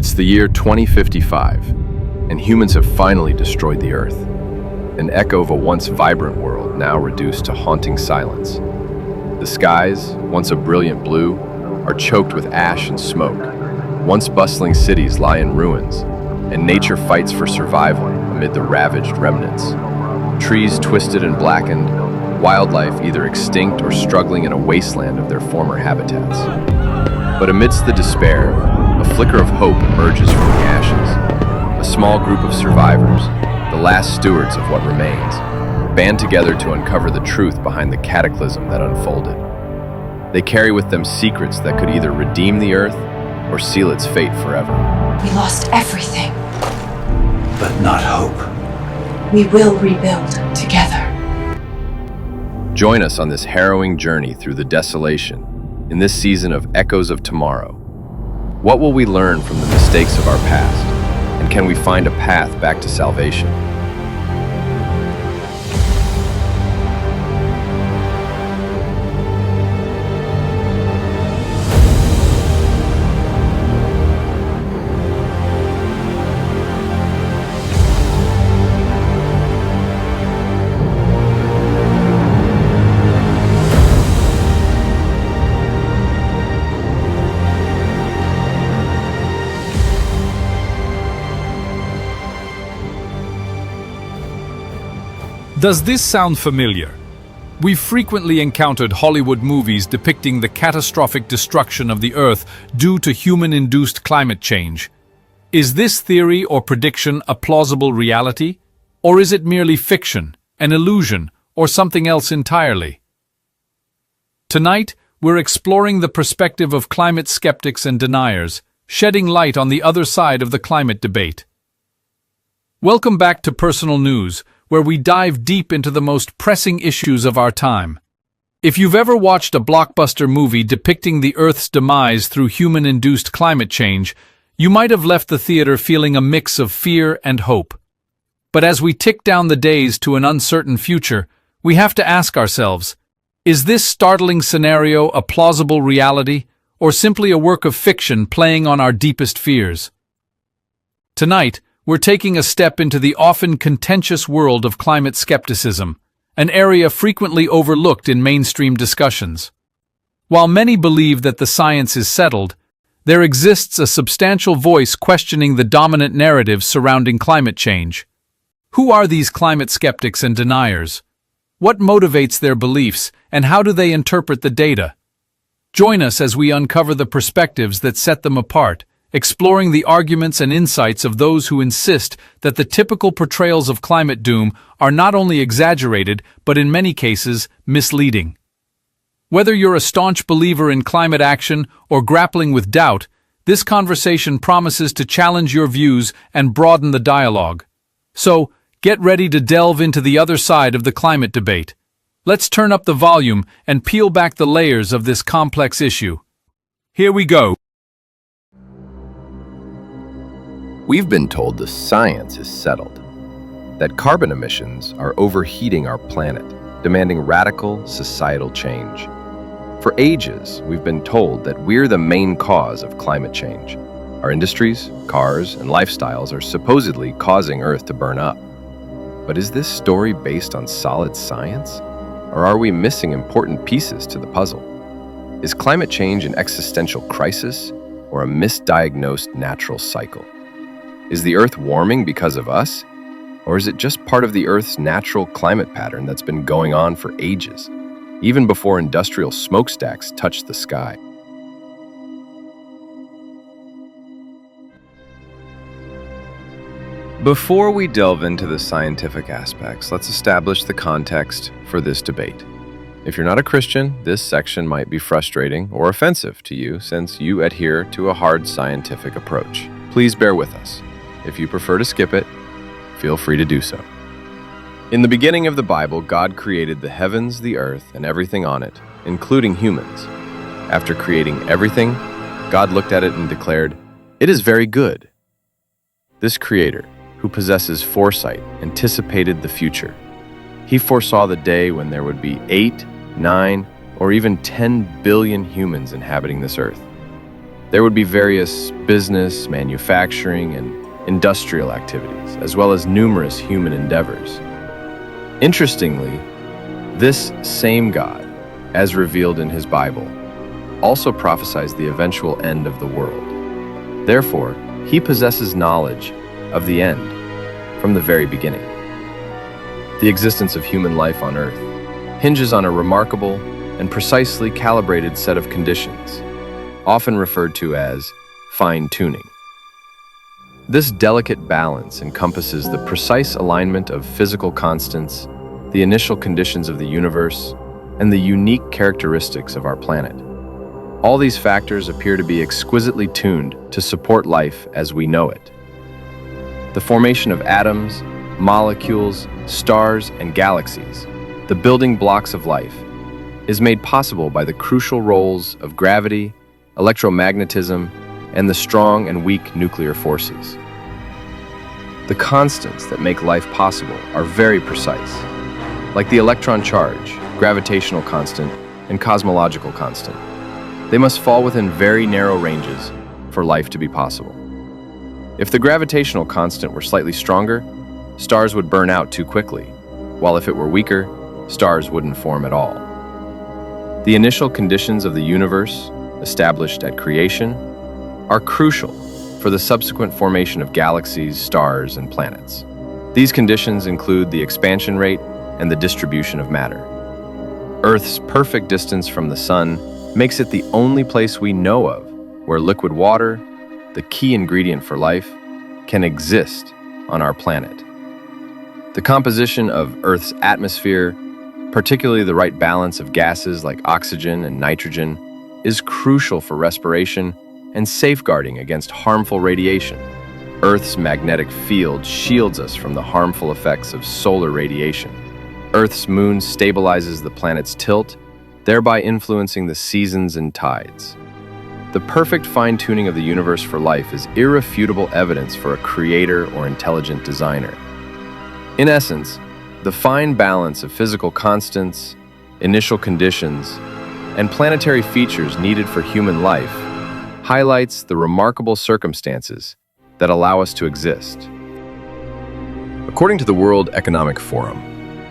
It's the year 2055, and humans have finally destroyed the Earth. An echo of a once vibrant world now reduced to haunting silence. The skies, once a brilliant blue, are choked with ash and smoke. Once bustling cities lie in ruins, and nature fights for survival amid the ravaged remnants. Trees twisted and blackened, wildlife either extinct or struggling in a wasteland of their former habitats. But amidst the despair, a flicker of hope emerges from the ashes. A small group of survivors, the last stewards of what remains, band together to uncover the truth behind the cataclysm that unfolded. They carry with them secrets that could either redeem the Earth or seal its fate forever. We lost everything. But not hope. We will rebuild together. Join us on this harrowing journey through the desolation in this season of Echoes of Tomorrow. What will we learn from the mistakes of our past? And can we find a path back to salvation? Does this sound familiar? We've frequently encountered Hollywood movies depicting the catastrophic destruction of the Earth due to human-induced climate change. Is this theory or prediction a plausible reality? Or is it merely fiction, an illusion, or something else entirely? Tonight, we're exploring the perspective of climate skeptics and deniers, shedding light on the other side of the climate debate. Welcome back to Personal News, where we dive deep into the most pressing issues of our time. If you've ever watched a blockbuster movie depicting the Earth's demise through human-induced climate change, you might have left the theater feeling a mix of fear and hope. But as we tick down the days to an uncertain future, we have to ask ourselves, is this startling scenario a plausible reality, or simply a work of fiction playing on our deepest fears? Tonight, we're taking a step into the often contentious world of climate skepticism, an area frequently overlooked in mainstream discussions. While many believe that the science is settled, there exists a substantial voice questioning the dominant narratives surrounding climate change. Who are these climate skeptics and deniers? What motivates their beliefs, and how do they interpret the data? Join us as we uncover the perspectives that set them apart, exploring the arguments and insights of those who insist that the typical portrayals of climate doom are not only exaggerated, but in many cases, misleading. Whether you're a staunch believer in climate action or grappling with doubt, this conversation promises to challenge your views and broaden the dialogue. So, get ready to delve into the other side of the climate debate. Let's turn up the volume and peel back the layers of this complex issue. Here we go. We've been told the science is settled, that carbon emissions are overheating our planet, demanding radical societal change. For ages, we've been told that we're the main cause of climate change. Our industries, cars, and lifestyles are supposedly causing Earth to burn up. But is this story based on solid science? Or are we missing important pieces to the puzzle? Is climate change an existential crisis or a misdiagnosed natural cycle? Is the Earth warming because of us? Or is it just part of the Earth's natural climate pattern that's been going on for ages, even before industrial smokestacks touched the sky? Before we delve into the scientific aspects, let's establish the context for this debate. If you're not a Christian, this section might be frustrating or offensive to you since you adhere to a hard scientific approach. Please bear with us. If you prefer to skip it, feel free to do so. In the beginning of the Bible, God created the heavens, the earth, and everything on it, including humans. After creating everything, God looked at it and declared, "It is very good." This Creator, who possesses foresight, anticipated the future. He foresaw the day when there would be 8, 9, or even 10 billion humans inhabiting this earth. There would be various business, manufacturing, and industrial activities, as well as numerous human endeavors. Interestingly, this same God, as revealed in his Bible, also prophesies the eventual end of the world. Therefore, he possesses knowledge of the end from the very beginning. The existence of human life on Earth hinges on a remarkable and precisely calibrated set of conditions, often referred to as fine-tuning. This delicate balance encompasses the precise alignment of physical constants, the initial conditions of the universe, and the unique characteristics of our planet. All these factors appear to be exquisitely tuned to support life as we know it. The formation of atoms, molecules, stars, and galaxies, the building blocks of life, is made possible by the crucial roles of gravity, electromagnetism, and the strong and weak nuclear forces. The constants that make life possible are very precise, like the electron charge, gravitational constant, and cosmological constant. They must fall within very narrow ranges for life to be possible. If the gravitational constant were slightly stronger, stars would burn out too quickly, while if it were weaker, stars wouldn't form at all. The initial conditions of the universe, established at creation, are crucial for the subsequent formation of galaxies, stars, and planets. These conditions include the expansion rate and the distribution of matter. Earth's perfect distance from the Sun makes it the only place we know of where liquid water, the key ingredient for life, can exist on our planet. The composition of Earth's atmosphere, particularly the right balance of gases like oxygen and nitrogen, is crucial for respiration and safeguarding against harmful radiation. Earth's magnetic field shields us from the harmful effects of solar radiation. Earth's moon stabilizes the planet's tilt, thereby influencing the seasons and tides. The perfect fine-tuning of the universe for life is irrefutable evidence for a creator or intelligent designer. In essence, the fine balance of physical constants, initial conditions, and planetary features needed for human life highlights the remarkable circumstances that allow us to exist. According to the World Economic Forum,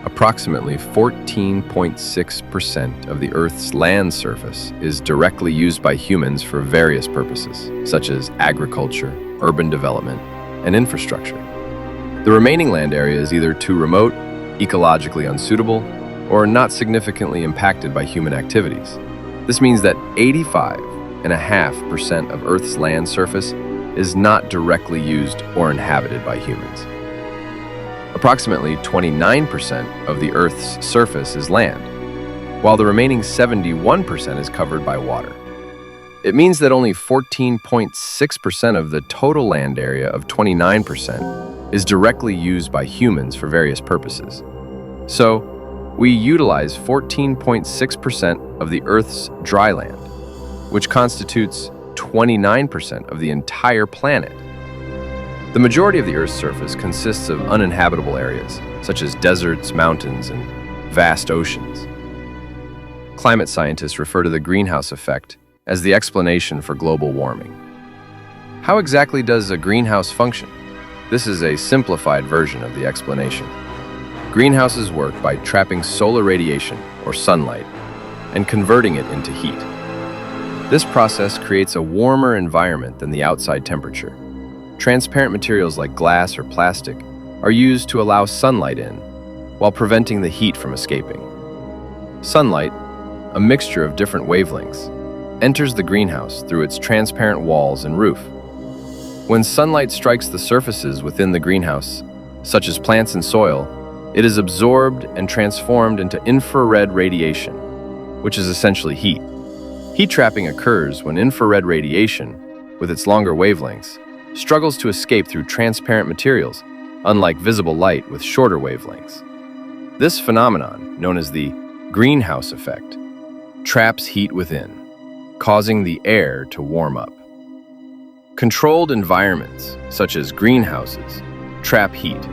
approximately 14.6% of the Earth's land surface is directly used by humans for various purposes, such as agriculture, urban development, and infrastructure. The remaining land area is either too remote, ecologically unsuitable, or not significantly impacted by human activities. This means that 85.5% of Earth's land surface is not directly used or inhabited by humans. Approximately 29% of the Earth's surface is land, while the remaining 71% is covered by water. It means that only 14.6% of the total land area of 29% is directly used by humans for various purposes. So, we utilize 14.6% of the Earth's dry land, which constitutes 29% of the entire planet. The majority of the Earth's surface consists of uninhabitable areas, such as deserts, mountains, and vast oceans. Climate scientists refer to the greenhouse effect as the explanation for global warming. How exactly does a greenhouse function? This is a simplified version of the explanation. Greenhouses work by trapping solar radiation, or sunlight, and converting it into heat. This process creates a warmer environment than the outside temperature. Transparent materials like glass or plastic are used to allow sunlight in, while preventing the heat from escaping. Sunlight, a mixture of different wavelengths, enters the greenhouse through its transparent walls and roof. When sunlight strikes the surfaces within the greenhouse, such as plants and soil, it is absorbed and transformed into infrared radiation, which is essentially heat. Heat trapping occurs when infrared radiation, with its longer wavelengths, struggles to escape through transparent materials, unlike visible light with shorter wavelengths. This phenomenon, known as the greenhouse effect, traps heat within, causing the air to warm up. Controlled environments, such as greenhouses, trap heat,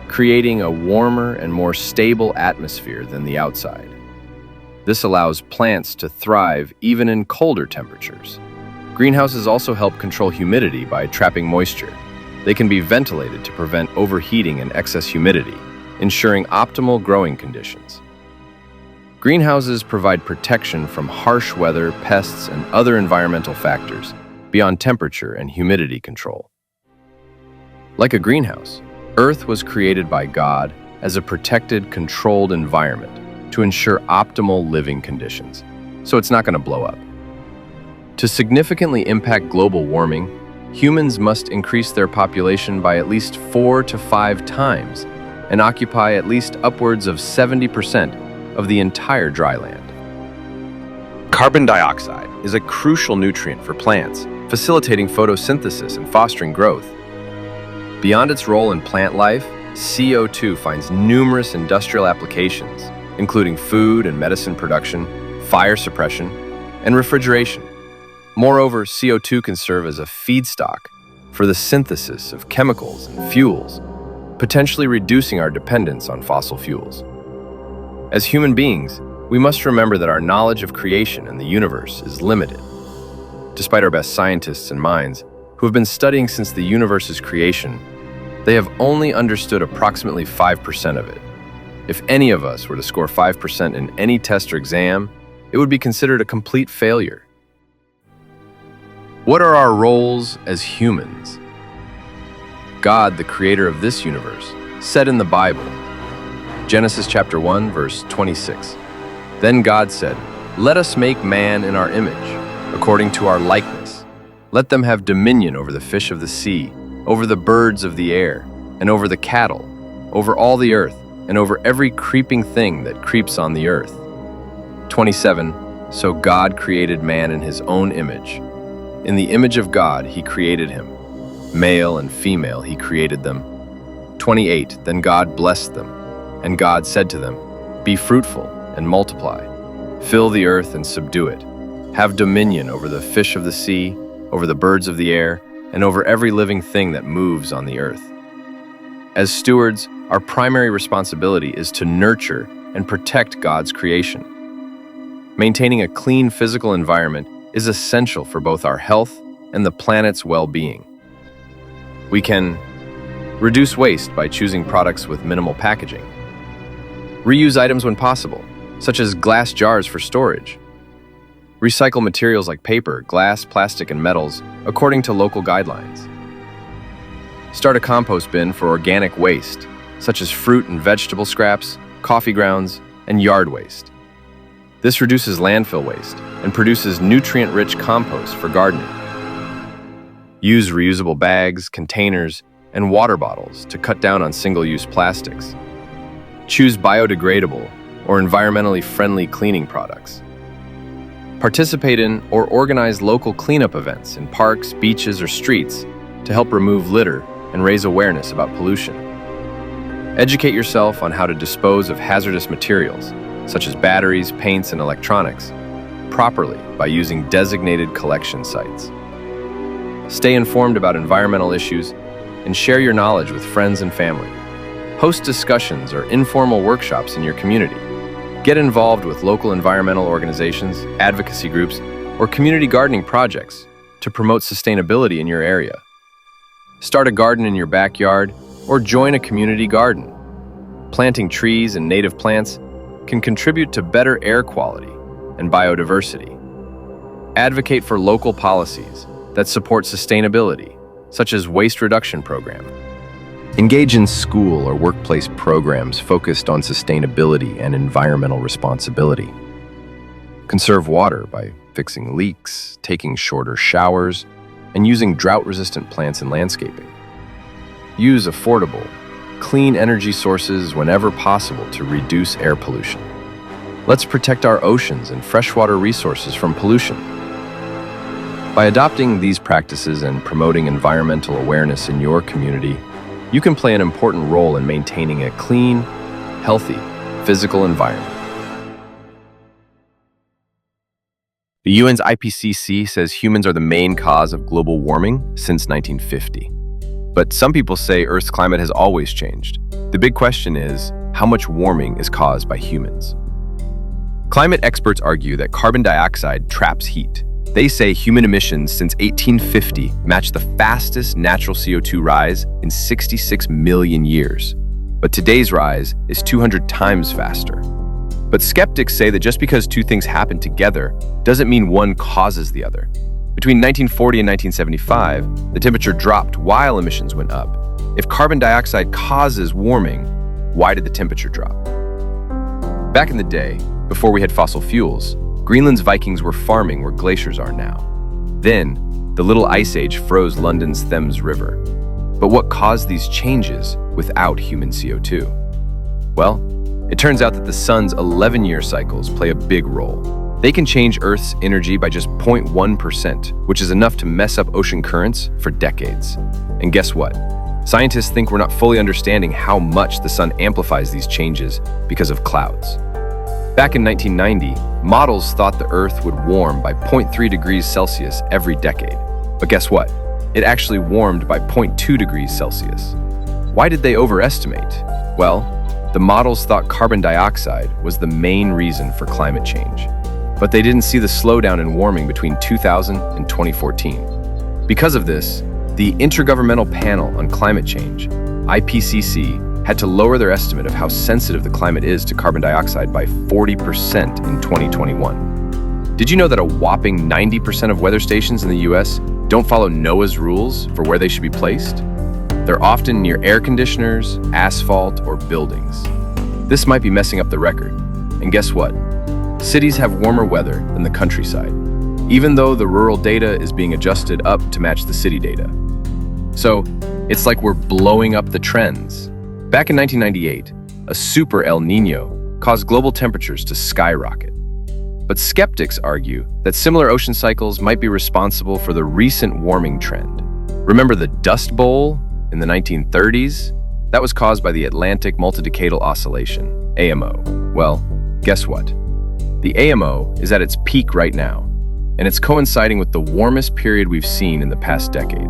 creating a warmer and more stable atmosphere than the outside. This allows plants to thrive even in colder temperatures, Greenhouses also help control humidity by trapping moisture. They can be ventilated to prevent overheating and excess humidity, ensuring optimal growing conditions. Greenhouses provide protection from harsh weather, pests, and other environmental factors beyond temperature and humidity control. Like a greenhouse, Earth was created by God as a protected, controlled environment to ensure optimal living conditions, so it's not going to blow up. To significantly impact global warming, humans must increase their population by at least 4 to 5 times and occupy at least upwards of 70% of the entire dry land. Carbon dioxide is a crucial nutrient for plants, facilitating photosynthesis and fostering growth. Beyond its role in plant life, CO2 finds numerous industrial applications, including food and medicine production, fire suppression, and refrigeration. Moreover, CO2 can serve as a feedstock for the synthesis of chemicals and fuels, potentially reducing our dependence on fossil fuels. As human beings, we must remember that our knowledge of creation and the universe is limited. Despite our best scientists and minds, who have been studying since the universe's creation, they have only understood approximately 5% of it. If any of us were to score 5% in any test or exam, it would be considered a complete failure. What are our roles as humans? God, the creator of this universe, said in the Bible, Genesis chapter 1, verse 26, "Then God said, 'Let us make man in our image, according to our likeness. Let them have dominion over the fish of the sea, over the birds of the air, and over the cattle, over all the earth, and over every creeping thing that creeps on the earth.'" 27, "So God created man in his own image. In the image of God he created him. Male and female he created them." 28, "Then God blessed them. And God said to them, 'Be fruitful and multiply. Fill the earth and subdue it. Have dominion over the fish of the sea, over the birds of the air, and over every living thing that moves on the earth.'" As stewards, our primary responsibility is to nurture and protect God's creation. Maintaining a clean physical environment is essential for both our health and the planet's well-being. We can reduce waste by choosing products with minimal packaging. Reuse items when possible, such as glass jars for storage. Recycle materials like paper, glass, plastic, and metals according to local guidelines. Start a compost bin for organic waste, such as fruit and vegetable scraps, coffee grounds, and yard waste. This reduces landfill waste and produces nutrient-rich compost for gardening. Use reusable bags, containers, and water bottles to cut down on single-use plastics. Choose biodegradable or environmentally friendly cleaning products. Participate in or organize local cleanup events in parks, beaches, or streets to help remove litter and raise awareness about pollution. Educate yourself on how to dispose of hazardous materials, such as batteries, paints, and electronics, properly by using designated collection sites. Stay informed about environmental issues and share your knowledge with friends and family. Host discussions or informal workshops in your community. Get involved with local environmental organizations, advocacy groups, or community gardening projects to promote sustainability in your area. Start a garden in your backyard or join a community garden. Planting trees and native plants can contribute to better air quality and biodiversity. Advocate for local policies that support sustainability, such as waste reduction programs. Engage in school or workplace programs focused on sustainability and environmental responsibility. Conserve water by fixing leaks, taking shorter showers, and using drought-resistant plants in landscaping. Use affordable, clean energy sources whenever possible to reduce air pollution. Let's protect our oceans and freshwater resources from pollution. By adopting these practices and promoting environmental awareness in your community, you can play an important role in maintaining a clean, healthy, physical environment. The UN's IPCC says humans are the main cause of global warming since 1950. But some people say Earth's climate has always changed. The big question is, how much warming is caused by humans? Climate experts argue that carbon dioxide traps heat, They say human emissions since 1850 match the fastest natural CO2 rise in 66 million years. But today's rise is 200 times faster. But skeptics say that just because two things happen together doesn't mean one causes the other. Between 1940 and 1975, the temperature dropped while emissions went up. If carbon dioxide causes warming, why did the temperature drop? Back in the day, before we had fossil fuels, Greenland's Vikings were farming where glaciers are now. Then, the Little Ice Age froze London's Thames River. But what caused these changes without human CO2? Well, it turns out that the sun's 11-year cycles play a big role. They can change Earth's energy by just 0.1%, which is enough to mess up ocean currents for decades. And guess what? Scientists think we're not fully understanding how much the sun amplifies these changes because of clouds. Back in 1990, models thought the Earth would warm by 0.3 degrees Celsius every decade. But guess what? It actually warmed by 0.2 degrees Celsius. Why did they overestimate? Well, the models thought carbon dioxide was the main reason for climate change. But they didn't see the slowdown in warming between 2000 and 2014. Because of this, the Intergovernmental Panel on Climate Change, IPCC, had to lower their estimate of how sensitive the climate is to carbon dioxide by 40% in 2021. Did you know that a whopping 90% of weather stations in the US don't follow NOAA's rules for where they should be placed? They're often near air conditioners, asphalt, or buildings. This might be messing up the record. And guess what? Cities have warmer weather than the countryside, even though the rural data is being adjusted up to match the city data. So, it's like we're blowing up the trends. Back in 1998, a super El Niño caused global temperatures to skyrocket. But skeptics argue that similar ocean cycles might be responsible for the recent warming trend. Remember the Dust Bowl in the 1930s? That was caused by the Atlantic Multidecadal Oscillation, AMO. Well, guess what? The AMO is at its peak right now, and it's coinciding with the warmest period we've seen in the past decade.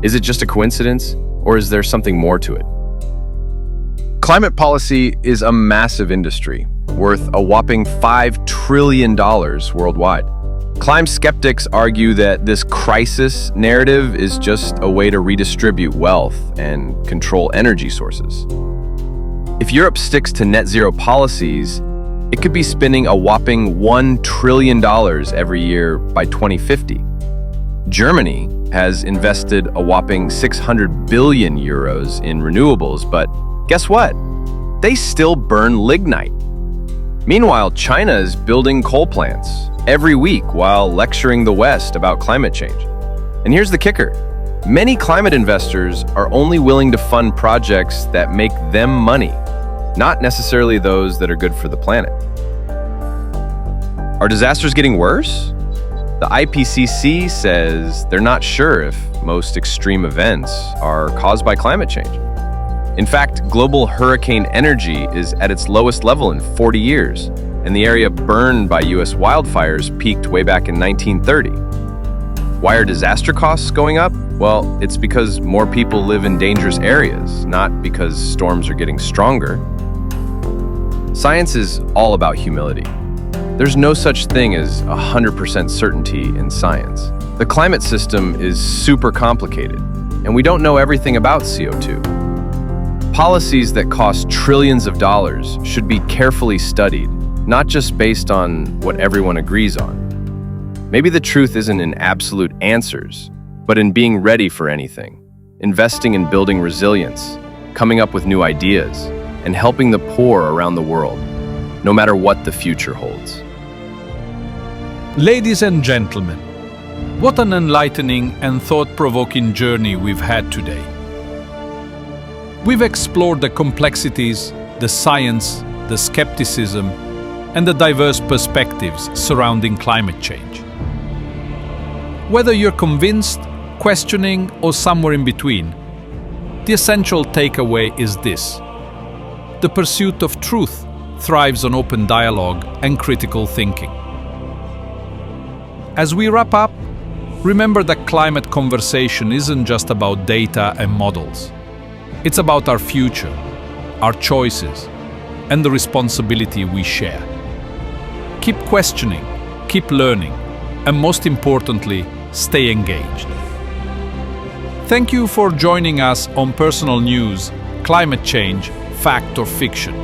Is it just a coincidence, or is there something more to it? Climate policy is a massive industry, worth a whopping $5 trillion worldwide. Climate skeptics argue that this crisis narrative is just a way to redistribute wealth and control energy sources. If Europe sticks to net zero policies, it could be spending a whopping $1 trillion every year by 2050. Germany has invested a whopping 600 billion euros in renewables, but guess what? They still burn lignite. Meanwhile, China is building coal plants every week while lecturing the West about climate change. And here's the kicker. Many climate investors are only willing to fund projects that make them money, not necessarily those that are good for the planet. Are disasters getting worse? The IPCC says they're not sure if most extreme events are caused by climate change. In fact, global hurricane energy is at its lowest level in 40 years, and the area burned by US wildfires peaked way back in 1930. Why are disaster costs going up? Well, it's because more people live in dangerous areas, not because storms are getting stronger. Science is all about humility. There's no such thing as 100% certainty in science. The climate system is super complicated, and we don't know everything about CO2. Policies that cost trillions of dollars should be carefully studied, not just based on what everyone agrees on. Maybe the truth isn't in absolute answers, but in being ready for anything, investing in building resilience, coming up with new ideas, and helping the poor around the world, no matter what the future holds. Ladies and gentlemen, what an enlightening and thought-provoking journey we've had today. We've explored the complexities, the science, the skepticism, and the diverse perspectives surrounding climate change. Whether you're convinced, questioning, or somewhere in between, the essential takeaway is this: the pursuit of truth thrives on open dialogue and critical thinking. As we wrap up, remember that climate conversation isn't just about data and models. It's about our future, our choices, and the responsibility we share. Keep questioning, keep learning, and most importantly, stay engaged. Thank you for joining us on Personal News, Climate Change, Fact or Fiction.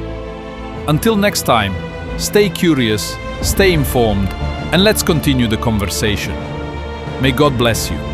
Until next time, stay curious, stay informed, and let's continue the conversation. May God bless you.